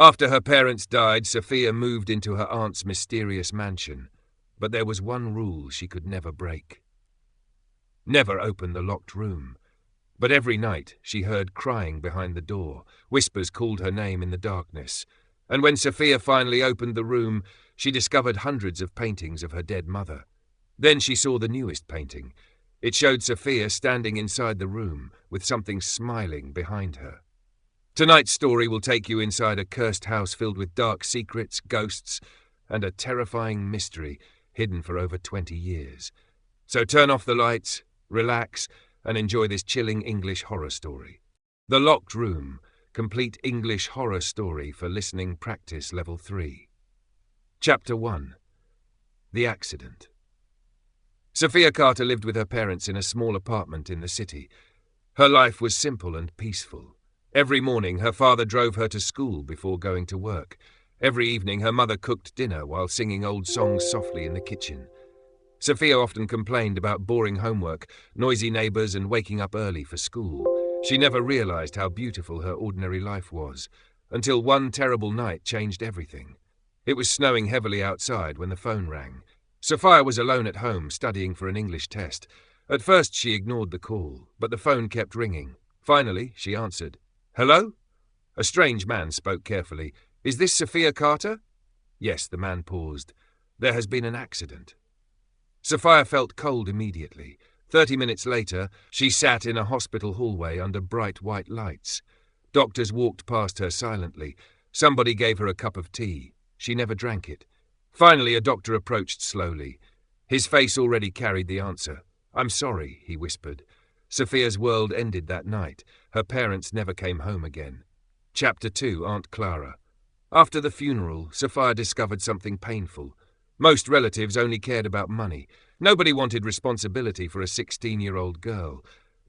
After her parents died, Sophia moved into her aunt's mysterious mansion, but there was one rule she could never break. Never open the locked room. But every night she heard crying behind the door. Whispers called her name in the darkness. And when Sophia finally opened the room, she discovered hundreds of paintings of her dead mother. Then she saw the newest painting. It showed Sophia standing inside the room, with something smiling behind her. Tonight's story will take you inside a cursed house filled with dark secrets, ghosts, and a terrifying mystery hidden for over 20 years. So turn off the lights, relax, and enjoy this chilling English horror story. The Locked Room, complete English horror story for listening practice level 3. Chapter 1. The Accident. Sophia Carter lived with her parents in a small apartment in the city. Her life was simple and peaceful. Every morning her father drove her to school before going to work. Every evening her mother cooked dinner while singing old songs softly in the kitchen. Sophia often complained about boring homework, noisy neighbors, and waking up early for school. She never realized how beautiful her ordinary life was, until one terrible night changed everything. It was snowing heavily outside when the phone rang. Sophia was alone at home studying for an English test. At first she ignored the call, but the phone kept ringing. Finally, she answered. "Hello?" A strange man spoke carefully. "Is this Sophia Carter?" Yes, the man paused. "There has been an accident." Sophia felt cold immediately. 30 minutes later, she sat in a hospital hallway under bright white lights. Doctors walked past her silently. Somebody gave her a cup of tea. She never drank it. Finally, a doctor approached slowly. His face already carried the answer. "I'm sorry," he whispered. Sophia's world ended that night. Her parents never came home again. Chapter 2, Aunt Clara. After the funeral, Sophia discovered something painful. Most relatives only cared about money. Nobody wanted responsibility for a 16-year-old girl.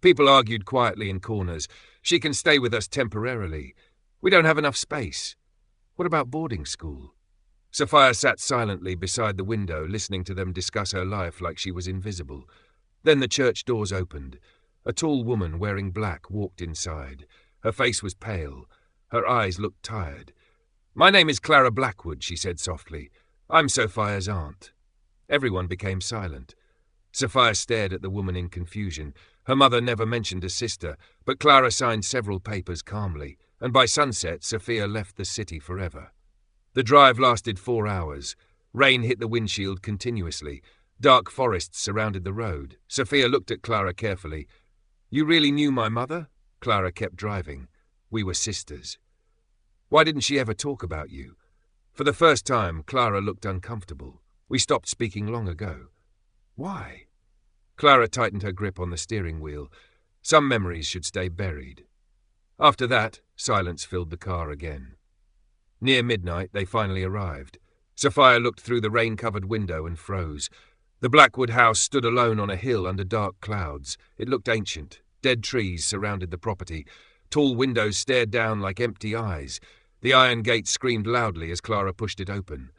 People argued quietly in corners. "She can stay with us temporarily. We don't have enough space." What about boarding school? Sophia sat silently beside the window, listening to them discuss her life like she was invisible. Then the church doors opened. A tall woman wearing black walked inside. Her face was pale. Her eyes looked tired. "My name is Clara Blackwood," she said softly. "I'm Sophia's aunt." Everyone became silent. Sophia stared at the woman in confusion. Her mother never mentioned a sister, but Clara signed several papers calmly, and by sunset Sophia left the city forever. The drive lasted 4 hours. Rain hit the windshield continuously. Dark forests surrounded the road. Sophia looked at Clara carefully. "You really knew my mother?" Clara kept driving. "We were sisters." "Why didn't she ever talk about you?" For the first time, Clara looked uncomfortable. "We stopped speaking long ago." "Why?" Clara tightened her grip on the steering wheel. Some memories should stay buried. After that, silence filled the car again. Near midnight, they finally arrived. Sophia looked through the rain-covered window and froze. The Blackwood house stood alone on a hill under dark clouds. It looked ancient. Dead trees surrounded the property. Tall windows stared down like empty eyes. The iron gate screamed loudly as Clara pushed it open.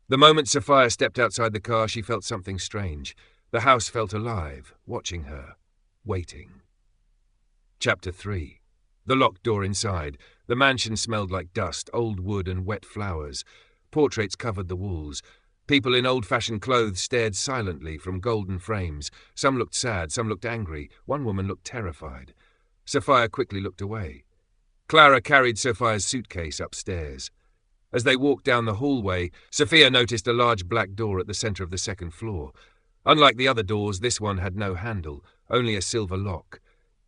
The moment Sophia stepped outside the car, she felt something strange. The house felt alive, watching her, waiting. Chapter 3. The locked door inside. The mansion smelled like dust, old wood and wet flowers. Portraits covered the walls. People in old-fashioned clothes stared silently from golden frames. Some looked sad, some looked angry. One woman looked terrified. Sophia quickly looked away. Clara carried Sophia's suitcase upstairs. As they walked down the hallway, Sophia noticed a large black door at the center of the second floor. Unlike the other doors, this one had no handle, only a silver lock.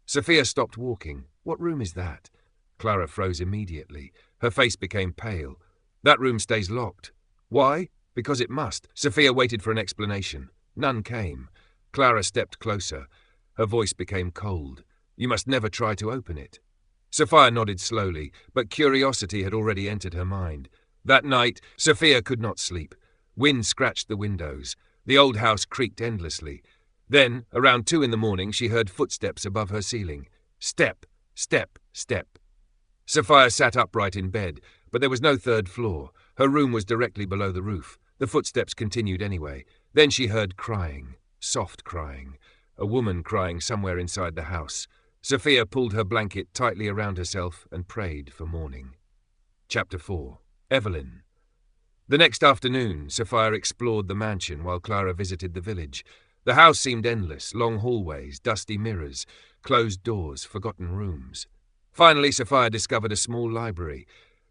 Sophia stopped walking. "What room is that?" Clara froze immediately. Her face became pale. "That room stays locked." "Why?" "Because it must." Sophia waited for an explanation. None came. Clara stepped closer. Her voice became cold. "You must never try to open it." Sophia nodded slowly, but curiosity had already entered her mind. That night, Sophia could not sleep. Wind scratched the windows. The old house creaked endlessly. Then, around 2 a.m, she heard footsteps above her ceiling. Step, step, step. Sophia sat upright in bed, but there was no third floor. Her room was directly below the roof. The footsteps continued anyway. Then she heard crying, soft crying. A woman crying somewhere inside the house. Sophia pulled her blanket tightly around herself and prayed for morning. Chapter 4. Evelyn. The next afternoon, Sophia explored the mansion while Clara visited the village. The house seemed endless, long hallways, dusty mirrors, closed doors, forgotten rooms. Finally, Sophia discovered a small library.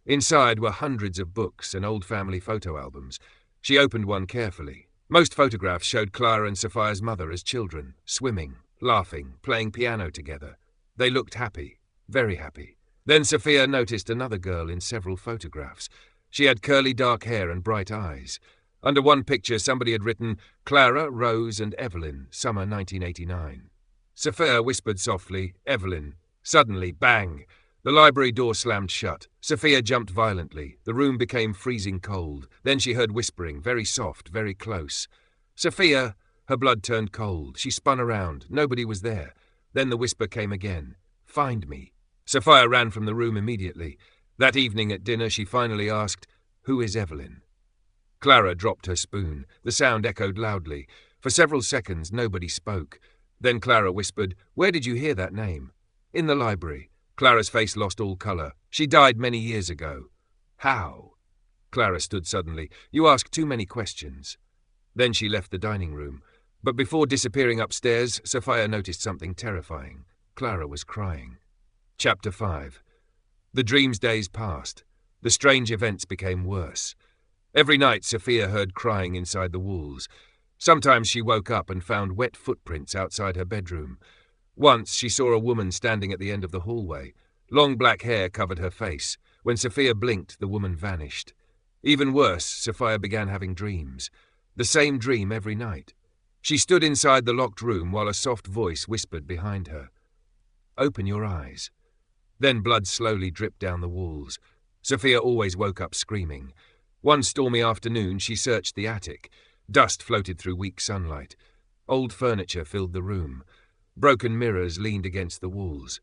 Inside were hundreds of books and old family photo albums. She opened one carefully. Most photographs showed Clara and Sophia's mother as children, swimming, laughing, playing piano together. They looked happy, very happy. Then Sophia noticed another girl in several photographs. She had curly dark hair and bright eyes. Under one picture, somebody had written, Clara, Rose and Evelyn, summer 1989. Sophia whispered softly, Evelyn. Suddenly, bang! The library door slammed shut. Sophia jumped violently. The room became freezing cold. Then she heard whispering, very soft, very close. Sophia! Her blood turned cold. She spun around. Nobody was there. Then the whisper came again. Find me. Sophia ran from the room immediately. That evening at dinner she finally asked, Who is Evelyn? Clara dropped her spoon. The sound echoed loudly. For several seconds nobody spoke. Then Clara whispered, Where did you hear that name? In the library. Clara's face lost all colour. She died many years ago. How? Clara stood suddenly. You ask too many questions. Then she left the dining room. But before disappearing upstairs, Sophia noticed something terrifying. Clara was crying. Chapter 5. The dream's days passed. The strange events became worse. Every night Sophia heard crying inside the walls. Sometimes she woke up and found wet footprints outside her bedroom. Once she saw a woman standing at the end of the hallway. Long black hair covered her face. When Sophia blinked, the woman vanished. Even worse, Sophia began having dreams. The same dream every night. She stood inside the locked room while a soft voice whispered behind her. Open your eyes. Then blood slowly dripped down the walls. Sophia always woke up screaming. One stormy afternoon she searched the attic. Dust floated through weak sunlight. Old furniture filled the room. Broken mirrors leaned against the walls.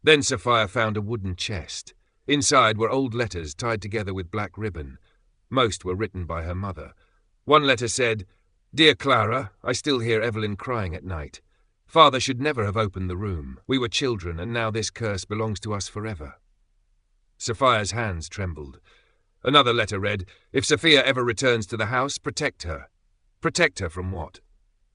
Then Sophia found a wooden chest. Inside were old letters tied together with black ribbon. Most were written by her mother. One letter said, Dear Clara, I still hear Evelyn crying at night. Father should never have opened the room. We were children, and now this curse belongs to us forever. Sophia's hands trembled. Another letter read, If Sophia ever returns to the house, protect her. Protect her from what?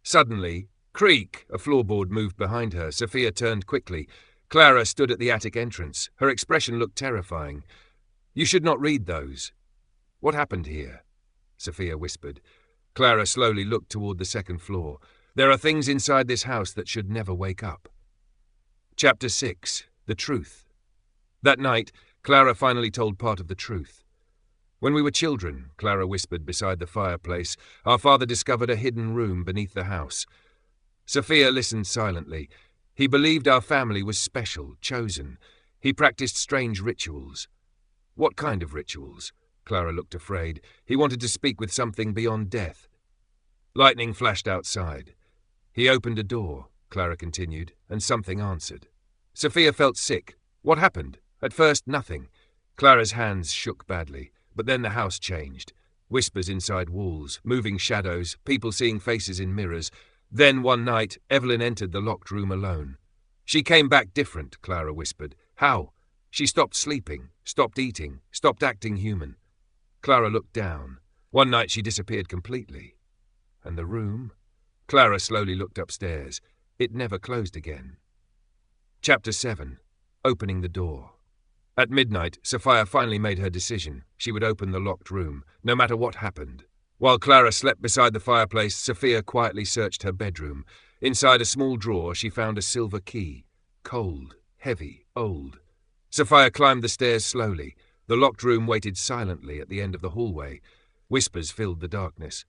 Suddenly, creak! A floorboard moved behind her. Sophia turned quickly. Clara stood at the attic entrance. Her expression looked terrifying. You should not read those. What happened here? Sophia whispered. Clara slowly looked toward the second floor. There are things inside this house that should never wake up. Chapter 6. The Truth. That night, Clara finally told part of the truth. When we were children, Clara whispered beside the fireplace, our father discovered a hidden room beneath the house. Sophia listened silently. He believed our family was special, chosen. He practiced strange rituals. What kind of rituals? Clara looked afraid. He wanted to speak with something beyond death. Lightning flashed outside. He opened a door, Clara continued, and something answered. Sophia felt sick. What happened? At first, nothing. Clara's hands shook badly, but then the house changed. Whispers inside walls, moving shadows, people seeing faces in mirrors. Then, one night, Evelyn entered the locked room alone. She came back different, Clara whispered. How? She stopped sleeping, stopped eating, stopped acting human. Clara looked down. One night she disappeared completely. And the room? Clara slowly looked upstairs. It never closed again. Chapter 7. Opening the door. At midnight, Sophia finally made her decision. She would open the locked room, no matter what happened. While Clara slept beside the fireplace, Sophia quietly searched her bedroom. Inside a small drawer, she found a silver key. Cold, heavy, old. Sophia climbed the stairs slowly. The locked room waited silently at the end of the hallway. Whispers filled the darkness.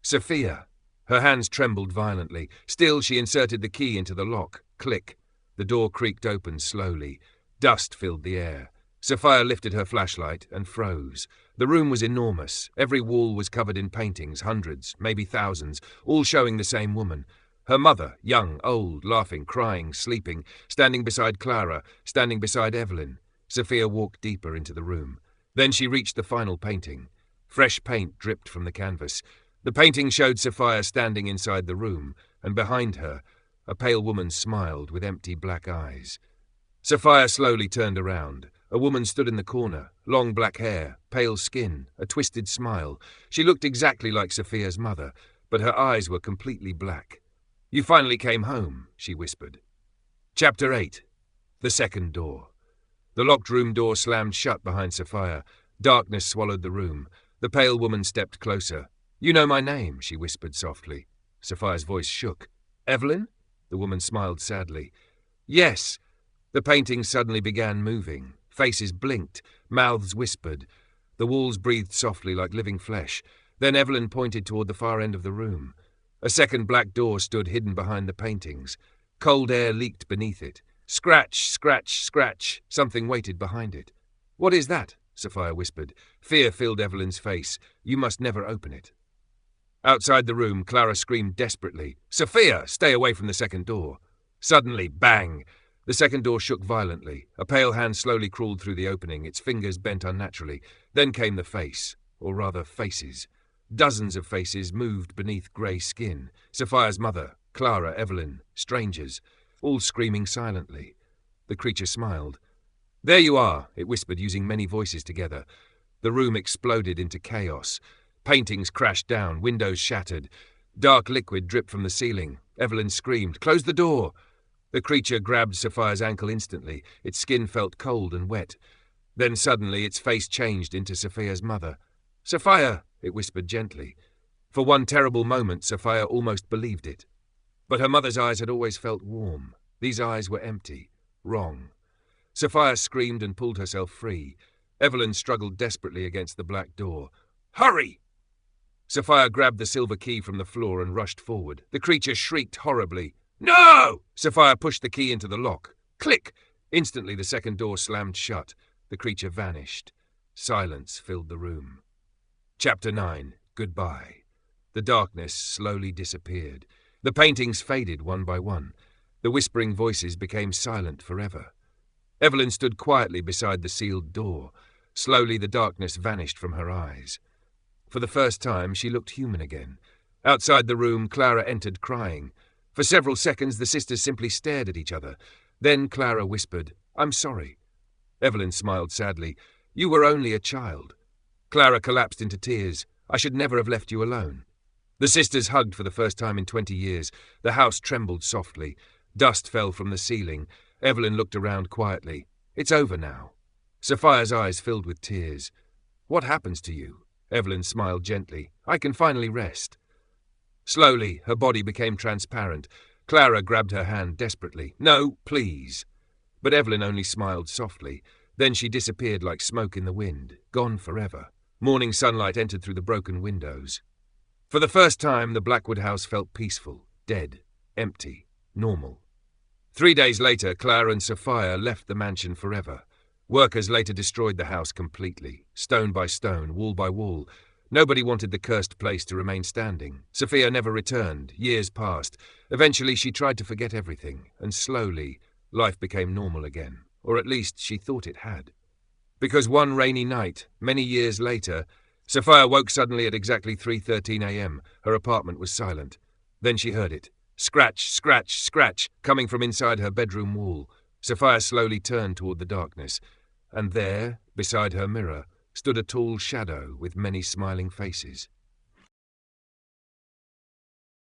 Sophia! Her hands trembled violently. Still, she inserted the key into the lock. Click. The door creaked open slowly. Dust filled the air. Sophia lifted her flashlight and froze. The room was enormous. Every wall was covered in paintings, hundreds, maybe thousands, all showing the same woman. Her mother, young, old, laughing, crying, sleeping, standing beside Clara, standing beside Evelyn. Sophia walked deeper into the room. Then she reached the final painting. Fresh paint dripped from the canvas. The painting showed Sophia standing inside the room, and behind her, a pale woman smiled with empty black eyes. Sophia slowly turned around. A woman stood in the corner, long black hair, pale skin, a twisted smile. She looked exactly like Sophia's mother, but her eyes were completely black. "You finally came home," she whispered. Chapter 8. The Second Door. The locked room door slammed shut behind Sophia. Darkness swallowed the room. The pale woman stepped closer. "You know my name," she whispered softly. Sophia's voice shook. "Evelyn?" The woman smiled sadly. "Yes." The paintings suddenly began moving. Faces blinked. Mouths whispered. The walls breathed softly like living flesh. Then Evelyn pointed toward the far end of the room. A second black door stood hidden behind the paintings. Cold air leaked beneath it. Scratch, scratch, scratch. Something waited behind it. "What is that?" Sophia whispered. Fear filled Evelyn's face. "You must never open it." Outside the room, Clara screamed desperately. "Sophia, stay away from the second door." Suddenly, bang! The second door shook violently. A pale hand slowly crawled through the opening, its fingers bent unnaturally. Then came the face, or rather faces. Dozens of faces moved beneath grey skin. Sophia's mother, Clara, Evelyn, strangers, all screaming silently. The creature smiled. "There you are," it whispered, using many voices together. The room exploded into chaos. Paintings crashed down, windows shattered. Dark liquid dripped from the ceiling. Evelyn screamed, "Close the door!" The creature grabbed Sophia's ankle instantly. Its skin felt cold and wet. Then suddenly its face changed into Sophia's mother. "Sophia," it whispered gently. For one terrible moment, Sophia almost believed it. But her mother's eyes had always felt warm. These eyes were empty, wrong. Sophia screamed and pulled herself free. Evelyn struggled desperately against the black door. "Hurry!" Sophia grabbed the silver key from the floor and rushed forward. The creature shrieked horribly. "No!" Sophia pushed the key into the lock. Click! Instantly the second door slammed shut. The creature vanished. Silence filled the room. Chapter 9. Goodbye. The darkness slowly disappeared. The paintings faded one by one. The whispering voices became silent forever. Evelyn stood quietly beside the sealed door. Slowly the darkness vanished from her eyes. For the first time she looked human again. Outside the room, Clara entered crying. For several seconds the sisters simply stared at each other. Then Clara whispered, "I'm sorry." Evelyn smiled sadly. "You were only a child." Clara collapsed into tears. "I should never have left you alone." The sisters hugged for the first time in 20 years. The house trembled softly. Dust fell from the ceiling. Evelyn looked around quietly. "It's over now." Sophia's eyes filled with tears. "What happens to you?" Evelyn smiled gently. "I can finally rest." Slowly, her body became transparent. Clara grabbed her hand desperately. "No, please." But Evelyn only smiled softly. Then she disappeared like smoke in the wind, gone forever. Morning sunlight entered through the broken windows. For the first time, the Blackwood house felt peaceful, dead, empty, normal. 3 days later, Clara and Sophia left the mansion forever. Workers later destroyed the house completely, stone by stone, wall by wall. Nobody wanted the cursed place to remain standing. Sophia never returned. Years passed. Eventually she tried to forget everything, and slowly life became normal again, or at least she thought it had. Because one rainy night, many years later, Sophia woke suddenly at exactly 3:13 a.m. Her apartment was silent. Then she heard it. Scratch, scratch, scratch, coming from inside her bedroom wall. Sophia slowly turned toward the darkness, and there, beside her mirror, stood a tall shadow with many smiling faces.